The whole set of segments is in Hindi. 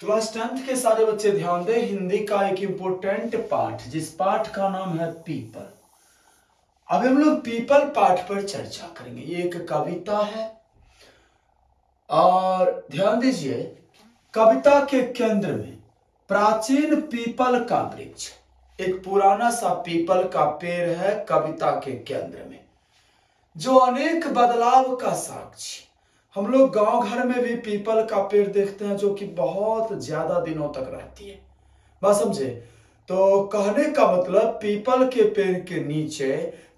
क्लास 10th के सारे बच्चे ध्यान दें। हिंदी का एक इंपॉर्टेंट पाठ, जिस पाठ का नाम है पीपल। अब हम लोग पीपल पाठ पर चर्चा करेंगे। ये एक कविता है और ध्यान दीजिए, कविता के केंद्र में प्राचीन पीपल का वृक्ष, एक पुराना सा पीपल का पेड़ है कविता के केंद्र में, जो अनेक बदलाव का साक्षी। हम लोग गांव घर में भी पीपल का पेड़ देखते हैं, जो कि बहुत ज्यादा दिनों तक रहती है। बात समझे? तो कहने का मतलब पीपल के पेड़ के नीचे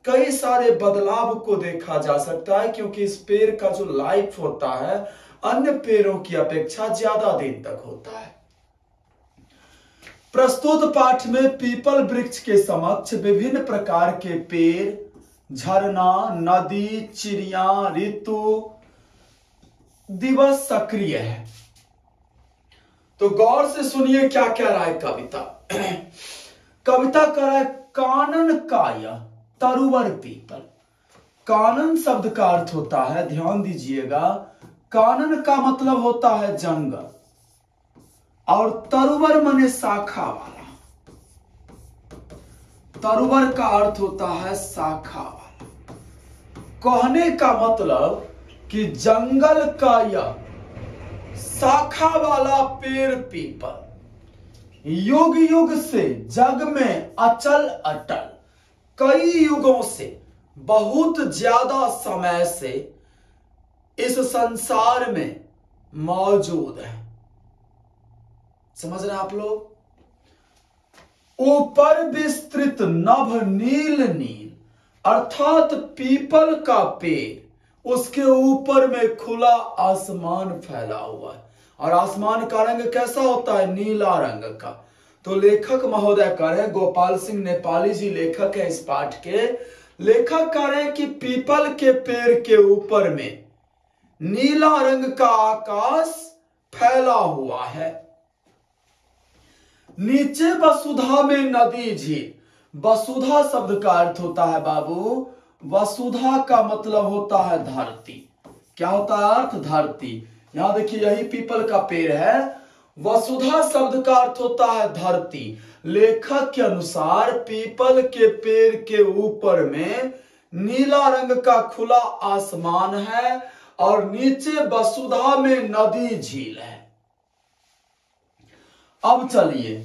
कई सारे बदलाव को देखा जा सकता है, क्योंकि इस पेड़ का जो लाइफ होता है अन्य पेड़ों की अपेक्षा ज्यादा दिन तक होता है। प्रस्तुत पाठ में पीपल वृक्ष के समक्ष विभिन्न प्रकार के पेड़, झरना, नदी, चिड़िया, ऋतु, दिवस सक्रिय है। तो गौर से सुनिए क्या कह रहा है कविता। कविता कह रहा है, कानन काय तरुवर पीपल। कानन शब्द का अर्थ होता है, ध्यान दीजिएगा, कानन का मतलब होता है जंगल, और तरुवर माने शाखा वाला। तरुवर का अर्थ होता है शाखा वाला। कहने का मतलब कि जंगल का यह शाखा वाला पेड़ पीपल युग युग से जग में अचल अटल, कई युगों से, बहुत ज्यादा समय से इस संसार में मौजूद है। समझ रहे हैं आप लोग? ऊपर विस्तृत नभ नील नील, अर्थात पीपल का पेड़, उसके ऊपर में खुला आसमान फैला हुआ है। और आसमान का रंग कैसा होता है? नीला रंग का। तो लेखक महोदय कह रहे हैं, गोपाल सिंह नेपाली जी लेखक है इस पाठ के, लेखक कह रहे हैं कि पीपल के पेड़ के ऊपर में नीला रंग का आकाश फैला हुआ है। नीचे वसुधा में नदी झील। वसुधा शब्द का अर्थ होता है बाबू, वसुधा का मतलब होता है धरती। क्या होता है अर्थ? धरती। यहां देखिए, यही पीपल का पेड़ है। वसुधा शब्द का अर्थ होता है धरती। लेखक के अनुसार पीपल के पेड़ के ऊपर में नीला रंग का खुला आसमान है और नीचे वसुधा में नदी झील है। अब चलिए,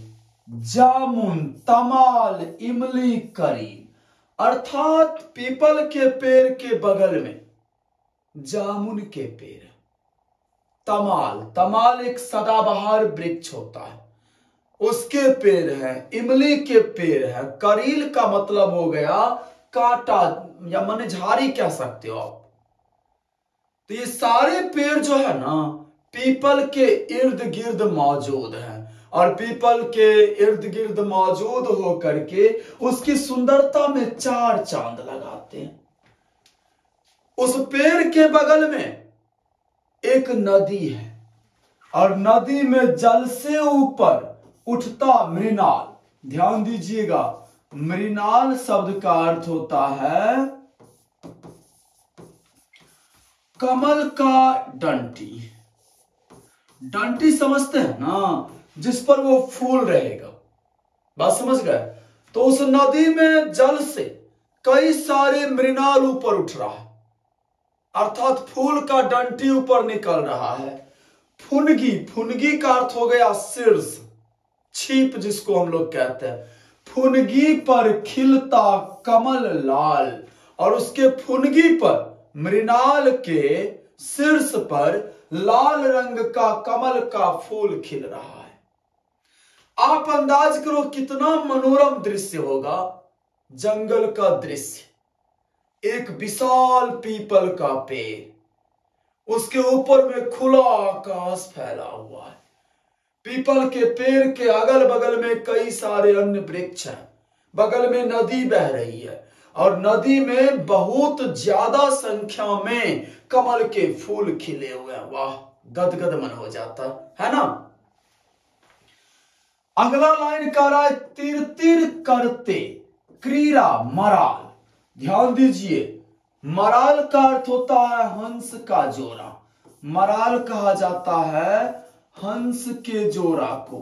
जामुन, तमाल, इमली, करीब, अर्थात पीपल के पेड़ के बगल में जामुन के पेड़, तमाल, तमाल एक सदाबहार वृक्ष होता है, उसके पेड़ है, इमली के पेड़ है, करील का मतलब हो गया कांटा या माने झाड़ी कह सकते हो आप। तो ये सारे पेड़ जो है ना पीपल के इर्द गिर्द मौजूद है, और पीपल के इर्द गिर्द मौजूद होकर के उसकी सुंदरता में चार चांद लगाते हैं। उस पेड़ के बगल में एक नदी है और नदी में जल से ऊपर उठता मृणाल। ध्यान दीजिएगा, मृणाल शब्द का अर्थ होता है कमल का डंटी। डंटी समझते हैं ना, जिस पर वो फूल रहेगा। बात समझ गए? तो उस नदी में जल से कई सारे मृणाल ऊपर उठ रहा है, अर्थात फूल का डंटी ऊपर निकल रहा है। फुनगी, फुनगी का अर्थ हो गया शीर्ष, छीप जिसको हम लोग कहते हैं। फुनगी पर खिलता कमल लाल, और उसके फुनगी पर मृणाल के शीर्ष पर लाल रंग का कमल का फूल खिल रहा है। आप अंदाज करो कितना मनोरम दृश्य होगा। जंगल का दृश्य, एक विशाल पीपल का पेड़, उसके ऊपर में खुला आकाश फैला हुआ है। पीपल के पेड़ के अगल बगल में कई सारे अन्य वृक्ष हैं, बगल में नदी बह रही है और नदी में बहुत ज्यादा संख्या में कमल के फूल खिले हुए हैं। वाह, गदगद मन हो जाता है ना। अगला लाइन कह रहा है, तिर तिर करते क्रीड़ा मराल। ध्यान दीजिए, मराल का अर्थ होता है हंस का जोड़ा। मराल कहा जाता है हंस के जोड़ा को।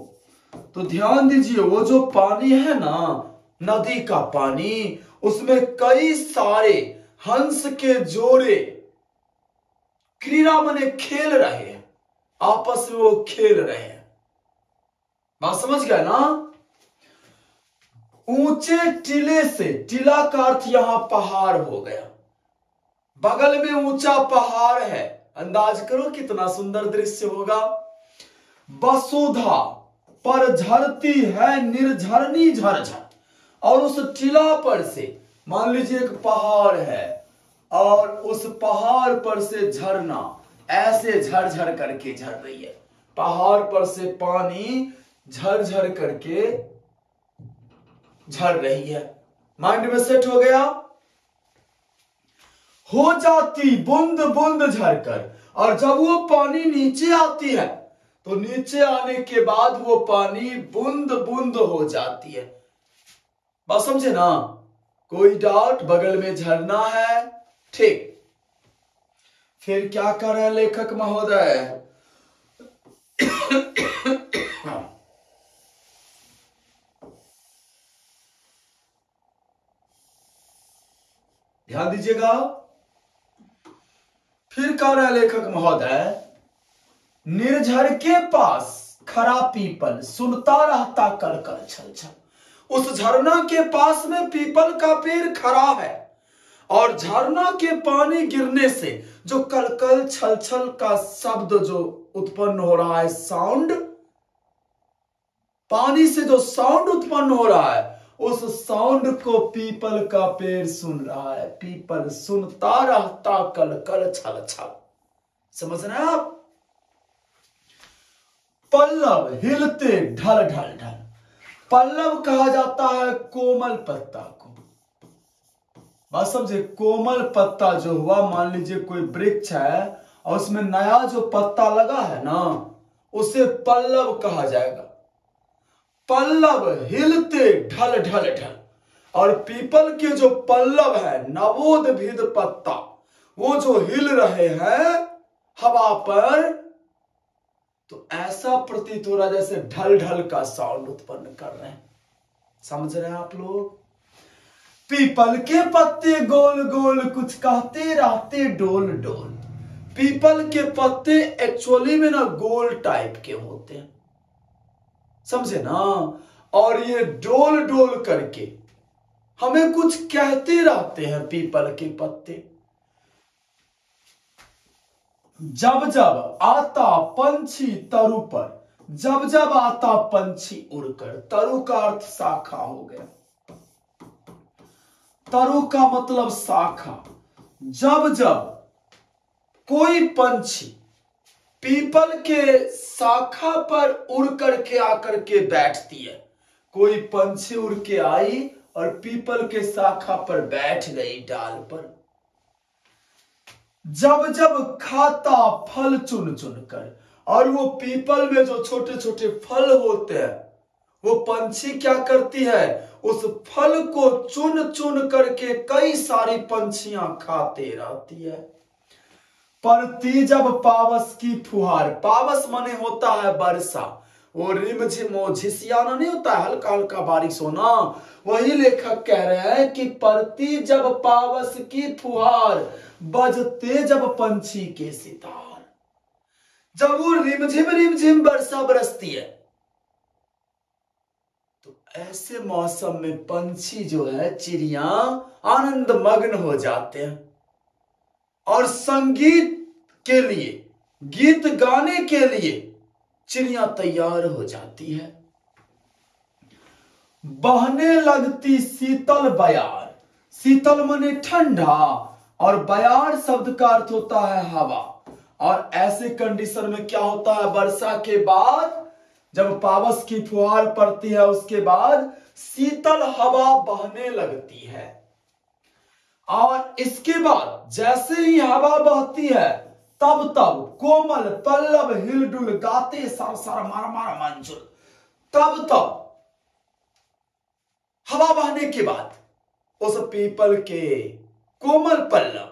तो ध्यान दीजिए, वो जो पानी है ना, नदी का पानी, उसमें कई सारे हंस के जोड़े क्रीड़ा माने खेल रहे हैं, आपस में वो खेल रहे हैं। बात समझ गया ना। ऊंचे टीले से, टीला का अर्थ यहां पहाड़ हो गया, बगल में ऊंचा पहाड़ है, अंदाज करो कितना सुंदर दृश्य होगा। वसुधा पर झरती है निर्झरनी झरझर, और उस टीला पर से मान लीजिए एक पहाड़ है और उस पहाड़ पर से झरना ऐसे झरझर करके झर रही है, पहाड़ पर से पानी झरझर करके झर रही है। माइंड में सेट हो गया। हो जाती बूंद बूंद झरकर, और जब वो पानी नीचे आती है तो नीचे आने के बाद वो पानी बूंद बूंद हो जाती है। बात समझे ना, कोई डाउट? बगल में झरना है, ठीक। फिर क्या कर रहे हैं लेखक महोदय? ध्यान दीजिएगा। फिर कह रहे हैं लेखक महोदय, निर्झर के पास खरा पीपल सुनता रहता कल कल छल छल। उस झरना के पास में पीपल का पेड़ खड़ा है, और झरना के पानी गिरने से जो कलकल छल छल का शब्द जो उत्पन्न हो रहा है, साउंड, पानी से जो साउंड उत्पन्न हो रहा है, उस साउंड को पीपल का पेड़ सुन रहा है। पीपल सुनता रहता कल कल छल छल। समझ रहे हैं आप? पल्लव हिलते ढल ढल ढल। पल्लव कहा जाता है कोमल पत्ता को। बात समझे? कोमल पत्ता जो हुआ, मान लीजिए कोई वृक्ष है और उसमें नया जो पत्ता लगा है ना, उसे पल्लव कहा जाएगा। पल्लव हिलते ढल ढल ढल, और पीपल के जो पल्लव है, नवोद्भिद पत्ता, वो जो हिल रहे हैं हवा पर, तो ऐसा प्रतीत हो रहा जैसे ढल ढल का साउंड उत्पन्न कर रहे हैं। समझ रहे हैं आप लोग? पीपल के पत्ते गोल गोल कुछ कहते रहते डोल डोल। पीपल के पत्ते एक्चुअली में ना गोल टाइप के होते हैं, समझे ना, और ये डोल डोल करके हमें कुछ कहते रहते हैं पीपल के पत्ते। जब जब आता पंछी तरु पर, जब जब आता पंछी उड़कर, तरु का अर्थ शाखा हो गया, तरु का मतलब शाखा। जब जब कोई पंछी पीपल के शाखा पर उड़ करके आकर के बैठती है, कोई पंछी उड़ के आई और पीपल के शाखा पर बैठ गई डाल पर। जब जब खाता फल चुन चुन कर, और वो पीपल में जो छोटे छोटे फल होते हैं, वो पंछी क्या करती है, उस फल को चुन चुन करके कई सारी पंछियां खाते रहती है। पड़ती जब पावस की फुहार, पावस माने होता है वर्षा, वो रिमझिम झिसियाना नहीं होता है, हल्का हल्का बारिश होना, वही लेखक कह रहे हैं कि पड़ती जब पावस की फुहार, बजते जब पंछी के सितार। जब वो रिमझिम रिमझिम वर्षा बरसती है, तो ऐसे मौसम में पंछी जो है, चिड़िया आनंद मग्न हो जाते हैं और संगीत के लिए, गीत गाने के लिए चिड़िया तैयार हो जाती है। बहने लगती शीतल बयार, शीतल माने ठंडा, और बयार शब्द का अर्थ होता है हवा। और ऐसे कंडीशन में क्या होता है, वर्षा के बाद जब पावस की फुहार पड़ती है, उसके बाद शीतल हवा बहने लगती है, और इसके बाद जैसे ही हवा बहती है, तब तब कोमल पल्लव हिलडुल गाते सर सर मार मार मंजुल। तब तब हवा बहने के बाद उस पीपल के कोमल पल्लव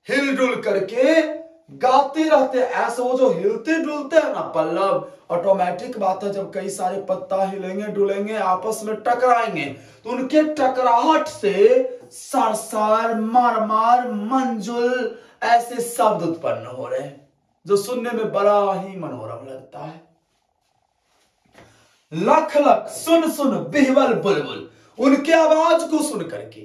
हिलडुल करके गाते रहते हैं। ऐसे वो जो हिलते डुलते हैं ना पल्लव, ऑटोमेटिक बात है, जब कई सारे पत्ता हिलेंगे डुलेंगे आपस में टकराएंगे तो उनके टकराहट से सरसर मरमर मंजुल ऐसे शब्द उत्पन्न हो रहे हैं जो सुनने में बड़ा ही मनोरम लगता है। लख लख सुन सुन बिहवल बुलबुल, उनके आवाज को सुन करके,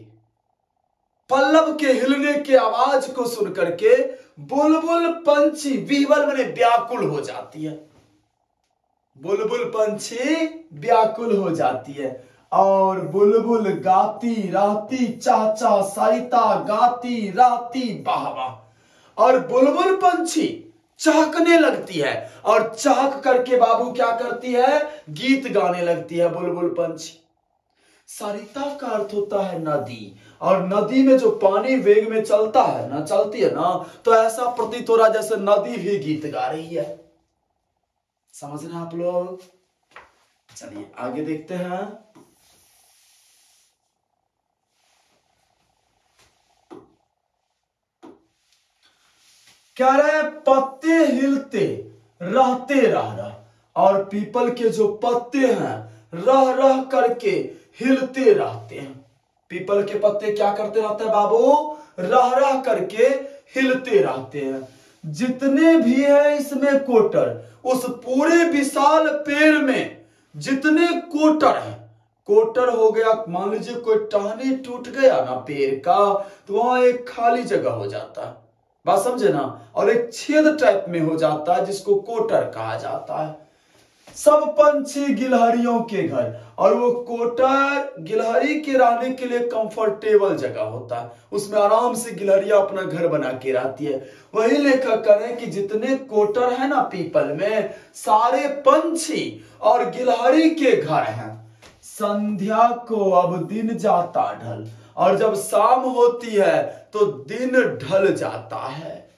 पल्लव के हिलने के आवाज को सुन करके बुलबुल पंछी, बिहवल माने व्याकुल हो जाती है, बुलबुल पंछी व्याकुल हो जाती है। और बुलबुल गाती रहती चाचा सरिता गाती रहती वाह वाह। और बुलबुल पंछी चहकने लगती है और चहक करके बाबू क्या करती है, गीत गाने लगती है बुलबुल पंछी। सरिता का अर्थ होता है नदी, और नदी में जो पानी वेग में चलता है ना, चलती है ना, तो ऐसा प्रतीत हो रहा जैसे नदी भी गीत गा रही है। समझ रहे हैं आप लोग? चलिए आगे देखते हैं। क्या रहे, पत्ते हिलते रहते रह, और पीपल के जो पत्ते हैं रह रह करके हिलते रहते हैं। पीपल के पत्ते क्या करते रहते हैं बाबू, रह रह करके हिलते रहते हैं। जितने भी है इसमें कोटर, उस पूरे विशाल पेड़ में जितने कोटर हैं, कोटर हो गया, मान लीजिए कोई टहनी टूट गया ना पेड़ का, तो वहां एक खाली जगह हो जाता है, बात समझे ना, और एक छेद टाइप में हो जाता है जिसको कोटर कहा जाता है। सब पंछी गिलहरियों के घर, और वो कोटर गिलहरी के रहने के लिए कंफर्टेबल जगह होता है, उसमें आराम से गिलहरियां अपना घर बना के रहती है। वही लेखक करें कि जितने कोटर है ना पीपल में, सारे पंछी और गिलहरी के घर हैं। संध्या को अब दिन जाता ढल, और जब शाम होती है तो दिन ढल जाता है।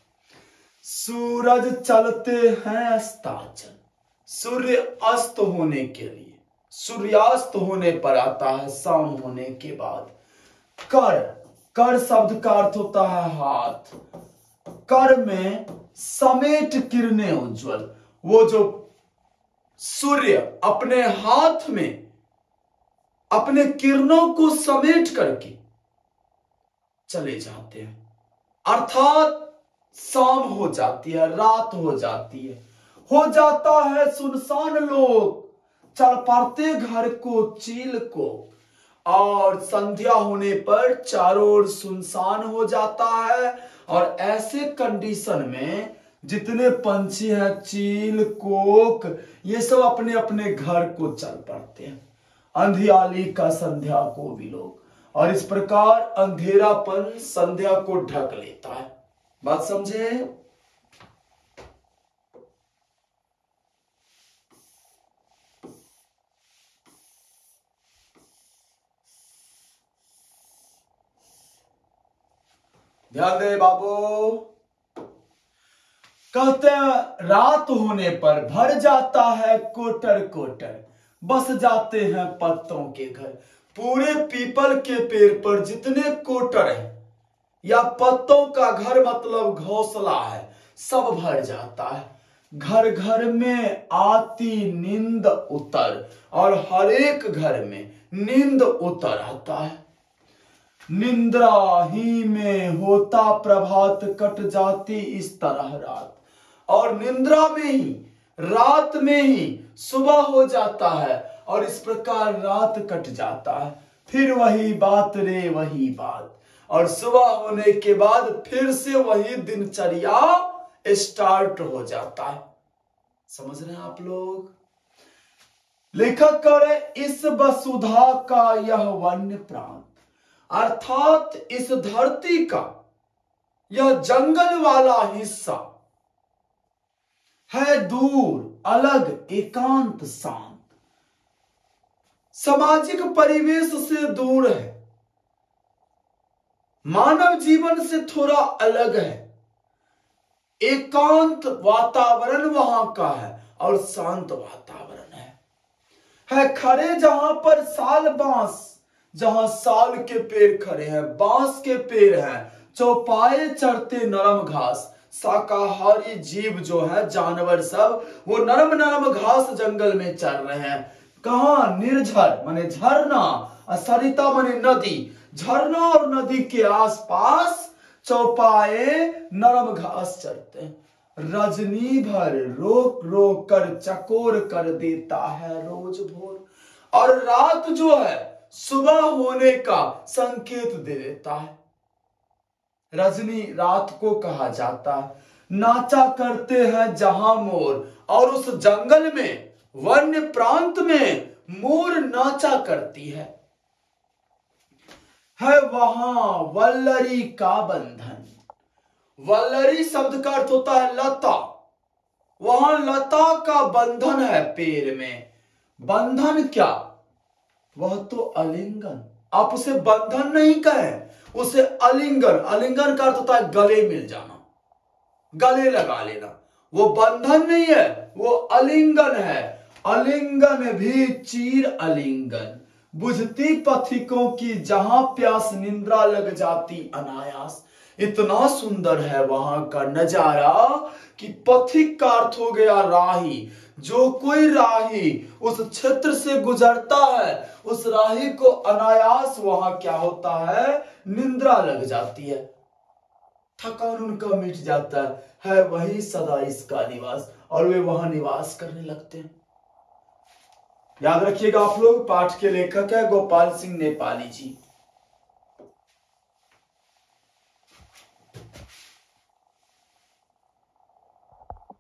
सूरज चलते हैं अस्ताचल, सूर्य अस्त होने के लिए, सूर्यास्त होने पर आता है शाम होने के बाद। कर, कर शब्द का अर्थ होता है हाथ, कर में समेट किरणें उज्जवल, वो जो सूर्य अपने हाथ में अपने किरणों को समेट करके चले जाते हैं, अर्थात शाम हो जाती है, रात हो जाती है, हो जाता है सुनसान लोग, चल पड़ते घर को चील को, और संध्या होने पर चारों ओर सुनसान हो जाता है। और ऐसे कंडीशन में जितने पंछी हैं, चील कोक, ये सब अपने अपने घर को चल पड़ते हैं, अंधियाली का संध्या को भी लोग, और इस प्रकार अंधेरापन संध्या को ढक लेता है। बात समझे? ध्यान दे बाबू। कहते हैं रात होने पर भर जाता है कोटर कोटर, बस जाते हैं पत्तों के घर। पूरे पीपल के पेड़ पर जितने कोटर है या पत्तों का घर मतलब घोंसला है, सब भर जाता है। घर घर में आती नींद उतर, और हर एक घर में नींद उतर आता है। निंद्रा ही में होता प्रभात, कट जाती इस तरह रात, और निंद्रा में ही, रात में ही सुबह हो जाता है, और इस प्रकार रात कट जाता है। फिर वही बात रे वही बात, और सुबह होने के बाद फिर से वही दिनचर्या स्टार्ट हो जाता है। समझ रहे हैं आप लोग? लेखक करे इस वसुधा का यह वन्य प्रांत, अर्थात इस धरती का यह जंगल वाला हिस्सा है दूर, अलग, एकांत, शांत, सामाजिक परिवेश से दूर है, मानव जीवन से थोड़ा अलग है, एकांत वातावरण वहां का है और शांत वातावरण है खड़े जहां पर साल बांस, जहां साल के पेड़ खड़े हैं, बांस के पेड़ हैं, चौपाए चढ़ते नरम घास, शाकाहारी जीव जो है, जानवर सब, वो नरम नरम घास जंगल में चल रहे हैं। कहा? निर्झर माने झरना, सरिता माने नदी। झरना और नदी के आसपास चौपाए नरम घास चरते हैं। रजनी भर रोक रोक कर चकोर कर देता है रोज भोर, और रात जो है सुबह होने का संकेत दे देता है। रजनी रात को कहा जाता है। नाचा करते हैं जहां मोर, और उस जंगल में, वन्य प्रांत में मोर नाचा करती है वहां वल्लरी का बंधन। वल्लरी शब्द का अर्थ होता है लता। वहां लता का बंधन है पैर में। बंधन क्या? वह तो अलिंगन। आप उसे बंधन नहीं कहें, उसे अलिंगन। अलिंगन का अर्थ होता है गले मिल जाना, गले लगा लेना। वो बंधन नहीं है, वो अलिंगन है। अलिंगन भी चीर अलिंगन, बुझती पथिकों की जहां प्यास, निंद्रा लग जाती अनायास। इतना सुंदर है वहां का नजारा कि पथिक का अर्थ हो गया राही। जो कोई राही उस क्षेत्र से गुजरता है, उस राही को अनायास वहां क्या होता है? निंद्रा लग जाती है, थकान उनका मिट जाता है वही सदा इसका निवास, और वे वहां निवास करने लगते हैं। याद रखिएगा आप लोग, पाठ के लेखक है गोपाल सिंह नेपाली जी।